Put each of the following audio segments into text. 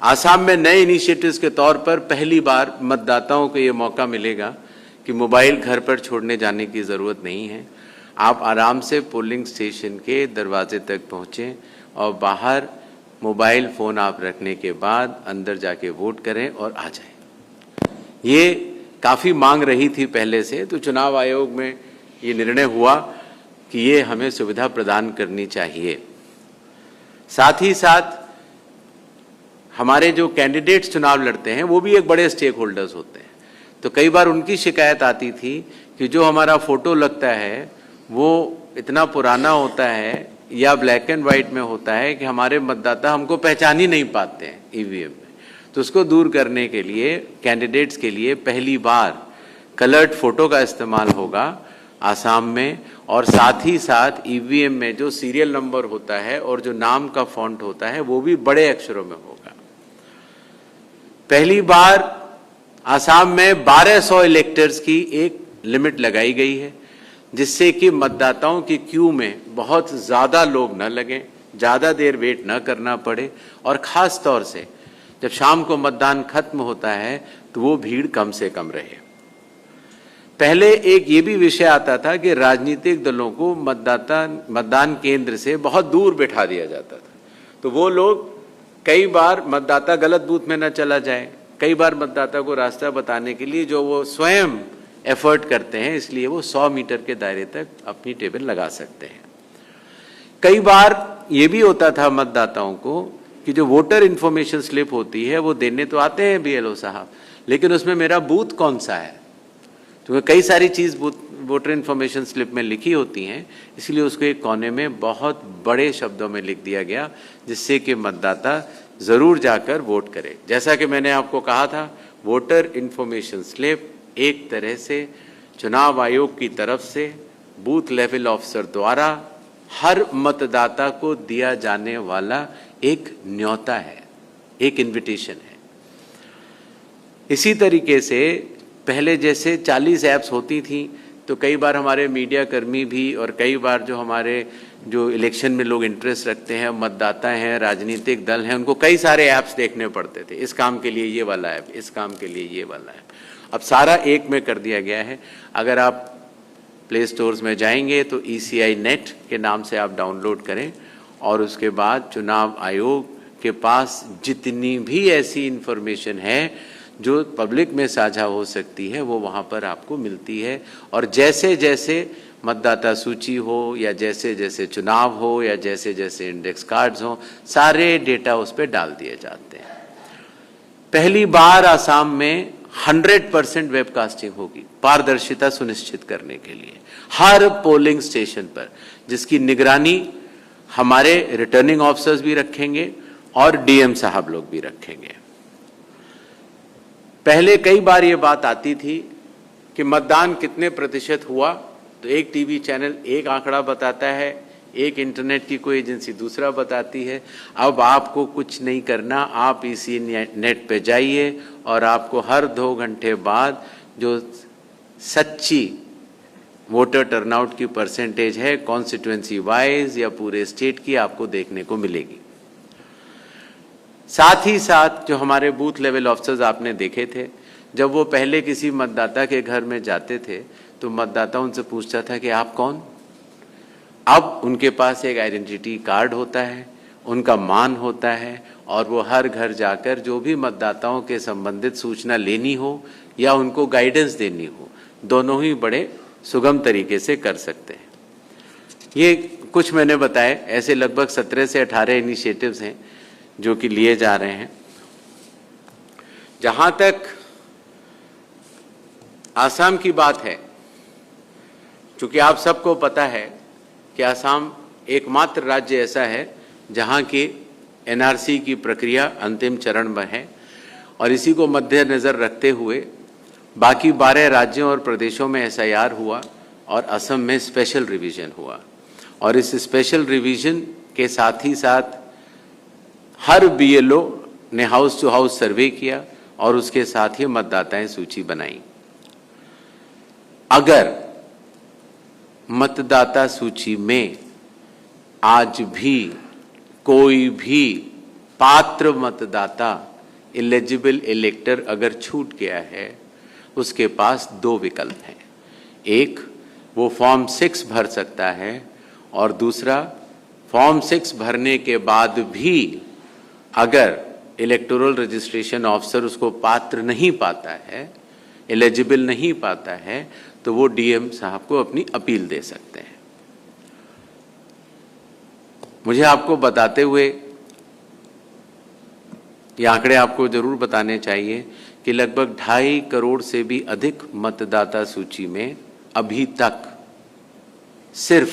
आसाम में नए इनिशिएटिव्स के तौर पर पहली बार मतदाताओं को ये मौका मिलेगा कि मोबाइल घर पर छोड़ने जाने की ज़रूरत नहीं है। आप आराम से पोलिंग स्टेशन के दरवाजे तक पहुँचें और बाहर मोबाइल फ़ोन आप रखने के बाद अंदर जाके वोट करें और आ जाएं। ये काफ़ी मांग रही थी पहले से, तो चुनाव आयोग में ये निर्णय हुआ कि ये हमें सुविधा प्रदान करनी चाहिए। साथ ही साथ हमारे जो कैंडिडेट्स चुनाव लड़ते हैं वो भी एक बड़े स्टेक होल्डर्स होते हैं, तो कई बार उनकी शिकायत आती थी कि जो हमारा फ़ोटो लगता है वो इतना पुराना होता है या ब्लैक एंड वाइट में होता है कि हमारे मतदाता हमको पहचान ही नहीं पाते हैं ईवीएम में। तो उसको दूर करने के लिए कैंडिडेट्स के लिए पहली बार कलर्ड फ़ोटो का इस्तेमाल होगा आसाम में, और साथ ही साथ ईवीएम में जो सीरियल नंबर होता है और जो नाम का फॉन्ट होता है वो भी बड़े अक्षरों में होगा। पहली बार आसाम में 1200 इलेक्टर्स की एक लिमिट लगाई गई है, जिससे कि मतदाताओं की क्यू में बहुत ज़्यादा लोग न लगें, ज़्यादा देर वेट न करना पड़े, और ख़ास तौर से जब शाम को मतदान खत्म होता है तो वो भीड़ कम से कम रहे। पहले एक ये भी विषय आता था कि राजनीतिक दलों को मतदान केंद्र से बहुत दूर बैठा दिया जाता था, तो वो लोग कई बार मतदाता गलत बूथ में न चला जाए, कई बार मतदाता को रास्ता बताने के लिए जो वो स्वयं एफर्ट करते हैं, इसलिए वो 100 मीटर के दायरे तक अपनी टेबल लगा सकते हैं। कई बार ये भी होता था मतदाताओं को कि जो वोटर इन्फॉर्मेशन स्लिप होती है वो देने तो आते हैं बीएलओ साहब, लेकिन उसमें मेरा बूथ कौन सा है, तो कई सारी चीज़ वोटर इन्फॉर्मेशन स्लिप में लिखी होती हैं, इसलिए उसको एक कोने में बहुत बड़े शब्दों में लिख दिया गया, जिससे कि मतदाता ज़रूर जाकर वोट करे। जैसा कि मैंने आपको कहा था, वोटर इन्फॉर्मेशन स्लिप एक तरह से चुनाव आयोग की तरफ से बूथ लेवल ऑफिसर द्वारा हर मतदाता को दिया जाने वाला एक न्योता है, एक इन्विटेशन है। इसी तरीके से पहले जैसे 40 ऐप्स होती थी, तो कई बार हमारे मीडिया कर्मी भी और कई बार जो हमारे जो इलेक्शन में लोग इंटरेस्ट रखते हैं, मतदाता हैं, राजनीतिक दल हैं, उनको कई सारे ऐप्स देखने पड़ते थे। इस काम के लिए ये वाला ऐप, इस काम के लिए ये वाला ऐप। अब सारा एक में कर दिया गया है। अगर आप प्ले स्टोर्स में जाएंगे तो ECI नेट के नाम से आप डाउनलोड करें, और उसके बाद चुनाव आयोग के पास जितनी भी ऐसी इन्फॉर्मेशन है जो पब्लिक में साझा हो सकती है वो वहाँ पर आपको मिलती है। और जैसे जैसे मतदाता सूची हो, या जैसे जैसे चुनाव हो, या जैसे जैसे इंडेक्स कार्ड्स हों, सारे डेटा उस पर डाल दिए जाते हैं। पहली बार आसाम में 100% वेबकास्टिंग होगी, पारदर्शिता सुनिश्चित करने के लिए हर पोलिंग स्टेशन पर, जिसकी निगरानी हमारे रिटर्निंग ऑफिसर्स भी रखेंगे और डीएम साहब लोग भी रखेंगे। पहले कई बार ये बात आती थी कि मतदान कितने प्रतिशत हुआ, तो एक टीवी चैनल एक आंकड़ा बताता है, एक इंटरनेट की कोई एजेंसी दूसरा बताती है। अब आपको कुछ नहीं करना, आप इसी नेट पे जाइए और आपको हर 2 घंटे बाद जो सच्ची वोटर टर्नआउट की परसेंटेज है कॉन्स्टिट्यूएंसी वाइज या पूरे स्टेट की, आपको देखने को मिलेगी। साथ ही साथ जो हमारे बूथ लेवल ऑफिसर्स आपने देखे थे, जब वो पहले किसी मतदाता के घर में जाते थे तो मतदाता उनसे पूछता था कि आप कौन। अब उनके पास एक आइडेंटिटी कार्ड होता है, उनका मान होता है, और वो हर घर जाकर जो भी मतदाताओं के संबंधित सूचना लेनी हो या उनको गाइडेंस देनी हो, दोनों ही बड़े सुगम तरीके से कर सकते हैं। ये कुछ मैंने बताए, ऐसे लगभग 17 से 18 इनिशिएटिव्स हैं जो कि लिए जा रहे हैं। जहां तक आसाम की बात है, क्योंकि आप सबको पता है कि आसाम एकमात्र राज्य ऐसा है जहां की एनआरसी की प्रक्रिया अंतिम चरण में है, और इसी को मद्देनज़र रखते हुए बाकी 12 राज्यों और प्रदेशों में एसआईआर हुआ और असम में स्पेशल रिवीजन हुआ। और इस स्पेशल रिवीजन के साथ ही साथ हर बीएलओ ने हाउस टू हाउस सर्वे किया और उसके साथ ही मतदाताएं सूची बनाई। अगर मतदाता सूची में आज भी कोई भी पात्र मतदाता एलिजिबल इलेक्टर अगर छूट गया है, उसके पास दो विकल्प हैं। एक, वो फॉर्म 6 भर सकता है, और दूसरा, फॉर्म 6 भरने के बाद भी अगर इलेक्टोरल रजिस्ट्रेशन ऑफिसर उसको पात्र नहीं पाता है, एलिजिबल नहीं पाता है, तो वो डीएम साहब को अपनी अपील दे सकते हैं। मुझे आपको बताते हुए ये आंकड़े आपको जरूर बताने चाहिए कि लगभग 2.5 करोड़ से भी अधिक मतदाता सूची में अभी तक सिर्फ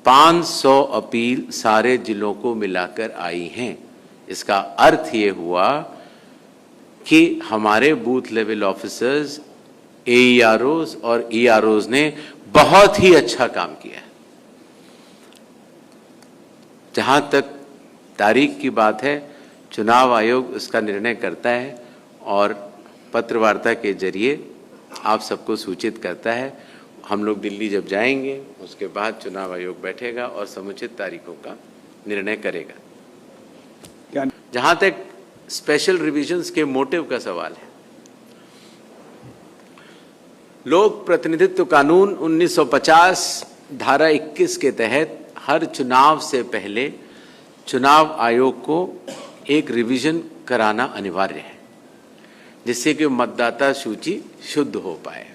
500 अपील सारे जिलों को मिलाकर आई हैं। इसका अर्थ ये हुआ कि हमारे बूथ लेवल ऑफिसर्स, एईआरओज और ईआरओज ने बहुत ही अच्छा काम किया है। जहां तक तारीख की बात है, चुनाव आयोग इसका निर्णय करता है और पत्र वार्ता के जरिए आप सबको सूचित करता है। हम लोग दिल्ली जब जाएंगे, उसके बाद चुनाव आयोग बैठेगा और समुचित तारीखों का निर्णय करेगा। जहां तक स्पेशल रिविजन्स के मोटिव का सवाल है, लोक प्रतिनिधित्व कानून 1950 धारा 21 के तहत हर चुनाव से पहले चुनाव आयोग को एक रिवीजन कराना अनिवार्य है, जिससे कि मतदाता सूची शुद्ध हो पाए।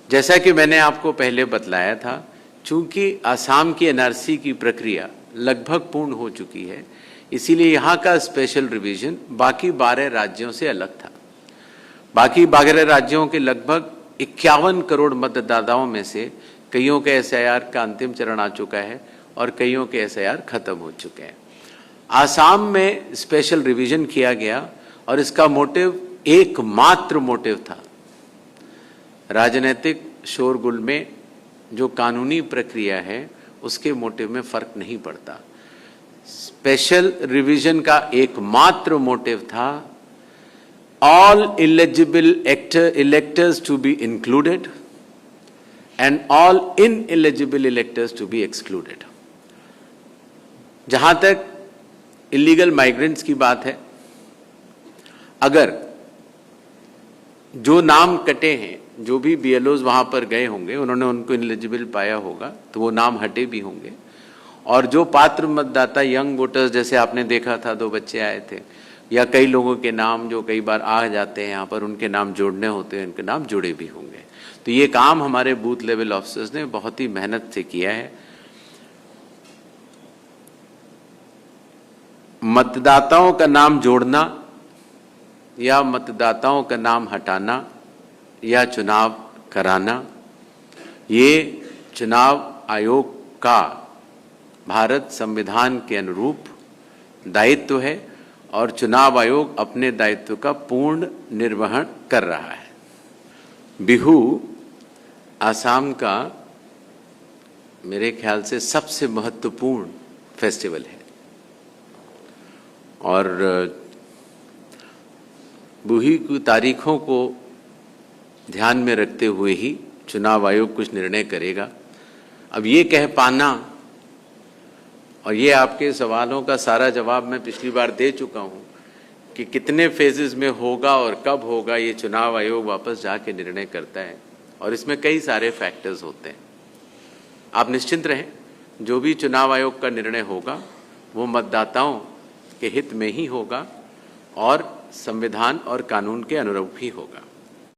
जैसा कि मैंने आपको पहले बतलाया था, चूंकि असम की एनआरसी की प्रक्रिया लगभग पूर्ण हो चुकी है, इसीलिए यहाँ का स्पेशल रिवीजन बाकी 12 राज्यों से अलग था। बाकी 12 राज्यों के लगभग 51 करोड़ मतदाताओं में से कईयों के एसआईआर का अंतिम चरण आ चुका है और कईयों के एसआईआर खत्म हो चुके हैं। आसाम में स्पेशल रिवीजन किया गया और इसका मोटिव एकमात्र मोटिव था, राजनीतिक शोरगुल में जो कानूनी प्रक्रिया है उसके मोटिव में फर्क नहीं पड़ता। स्पेशल रिवीजन का एकमात्र मोटिव था all eligible electors to be included and all ineligible electors to be excluded. जहां तक इलीगल माइग्रेंट्स की बात है, अगर जो नाम कटे हैं, जो भी बीएलओज वहां पर गए होंगे, उन्होंने उनको इनएलिजिबल पाया होगा तो वो नाम हटे भी होंगे, और जो पात्र मतदाता यंग वोटर्स, जैसे आपने देखा था 2 बच्चे आए थे, या कई लोगों के नाम जो कई बार आ जाते हैं यहाँ पर, उनके नाम जोड़ने होते हैं, उनके नाम जुड़े भी होंगे। तो ये काम हमारे बूथ लेवल ऑफिसर्स ने बहुत ही मेहनत से किया है। मतदाताओं का नाम जोड़ना या मतदाताओं का नाम हटाना या चुनाव कराना, ये चुनाव आयोग का भारत संविधान के अनुरूप दायित्व है और चुनाव आयोग अपने दायित्व का पूर्ण निर्वहन कर रहा है। बिहू आसाम का मेरे ख्याल से सबसे महत्वपूर्ण फेस्टिवल है, और बिहू की तारीखों को ध्यान में रखते हुए ही चुनाव आयोग कुछ निर्णय करेगा। अब ये कह पाना, और ये आपके सवालों का सारा जवाब मैं पिछली बार दे चुका हूँ कि कितने फेजेस में होगा और कब होगा, ये चुनाव आयोग वापस जाके निर्णय करता है, और इसमें कई सारे फैक्टर्स होते हैं। आप निश्चिंत रहें, जो भी चुनाव आयोग का निर्णय होगा वो मतदाताओं के हित में ही होगा और संविधान और कानून के अनुरूप ही होगा।